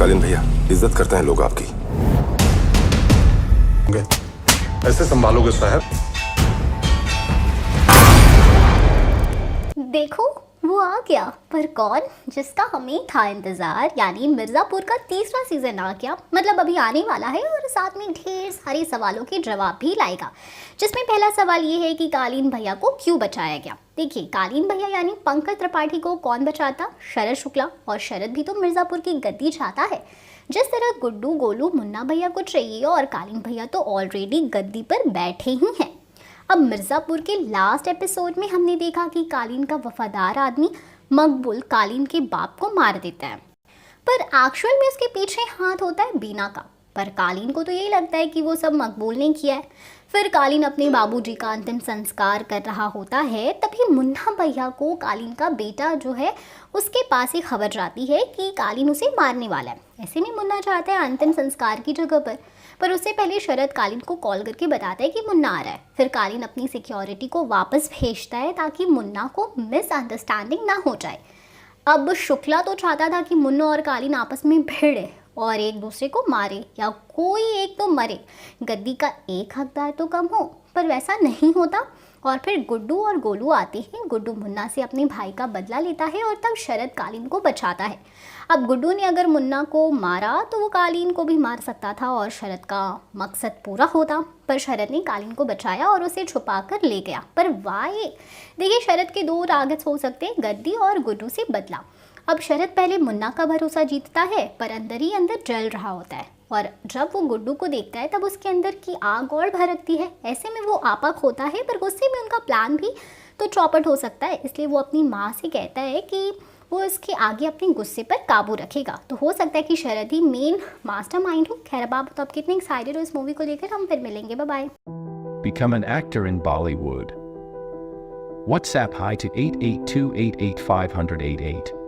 कालीन भैया, इज्जत करते हैं लोग आपकी। ऐसे संभालोगे साहब? देखो वो आ गया, पर कौन? जिसका हमें था इंतजार, यानी मिर्जापुर का तीसरा सीजन आ गया। मतलब अभी आने वाला है और साथ में ढेर सारे सवालों के जवाब भी लाएगा। जिसमें पहला सवाल ये है कि कालीन भैया को क्यों बचाया गया। देखिए, कालीन भैया यानी पंकज त्रिपाठी को कौन बचाता? शरद शुक्ला। और शरद भी तो मिर्जापुर की गद्दी चाहता है। जिस तरह गुड्डू, गोलू, मुन्ना भैया को चाहिए और कालीन भैया तो ऑलरेडी गद्दी पर बैठे ही हैं। अब मिर्ज़ापुर के लास्ट एपिसोड में हमने देखा कि कालीन का वफादार आदमी मकबूल कालीन के बाप को मार देता है, पर एक्चुअल में उसके पीछे हाथ होता है बीना का। पर कालीन को तो यही लगता है कि वो सब मकबूल ने किया है। फिर कालीन अपने बाबूजी का अंतिम संस्कार कर रहा होता है, तभी मुन्ना भैया को कालीन का बेटा जो है उसके पास ही खबर जाती है कि कालीन उसे मारने वाला है। ऐसे में मुन्ना चाहता है अंतिम संस्कार की जगह पर उससे पहले शरद कालीन को कॉल करके बताता है कि मुन्ना आ रहा है। फिर कालीन अपनी सिक्योरिटी को वापस भेजता है ताकि मुन्ना को मिसअंडरस्टैंडिंग ना हो जाए। अब शुक्ला तो चाहता था कि मुन्ना और कालीन आपस में भिड़े और एक दूसरे को मारे या कोई एक तो मरे, गद्दी का एक हकदार तो कम हो, पर वैसा नहीं होता। और फिर गुड्डू और गोलू आते हैं। गुड्डू मुन्ना से अपने भाई का बदला लेता है और तब शरद कालीन को बचाता है। अब गुड्डू ने अगर मुन्ना को मारा तो वो कालीन को भी मार सकता था और शरद का मकसद पूरा होता, पर शरद ने कालीन को बचाया और उसे छुपा कर ले गया। पर वाई देखिए, शरद के दो टारगेट्स हो सकते हैं, गद्दी और गुड्डू से बदला। अब शरद पहले मुन्ना का भरोसा जीतता है, पर अंदर ही अंदर जल रहा होता है। और जब वो गुड्डू को देखता है तब उसके अंदर की आग और भड़कती है। ऐसे में वो आपक होता है, पर गुस्से में उनका प्लान भी तो चौपट हो सकता है। इसलिए वो अपनी माँ से कहता है कि वो इसके आगे अपने गुस्से पर काबू रखेगा। तो हो सकता है कि शरद ही मेन मास्टरमाइंड हो। खैर बाप, तो आप कितने एक्साइटेड हो इस मूवी को लेकर? हम फिर मिलेंगे, bye bye. Become an actor in Bollywood. WhatsApp hi to 882885088.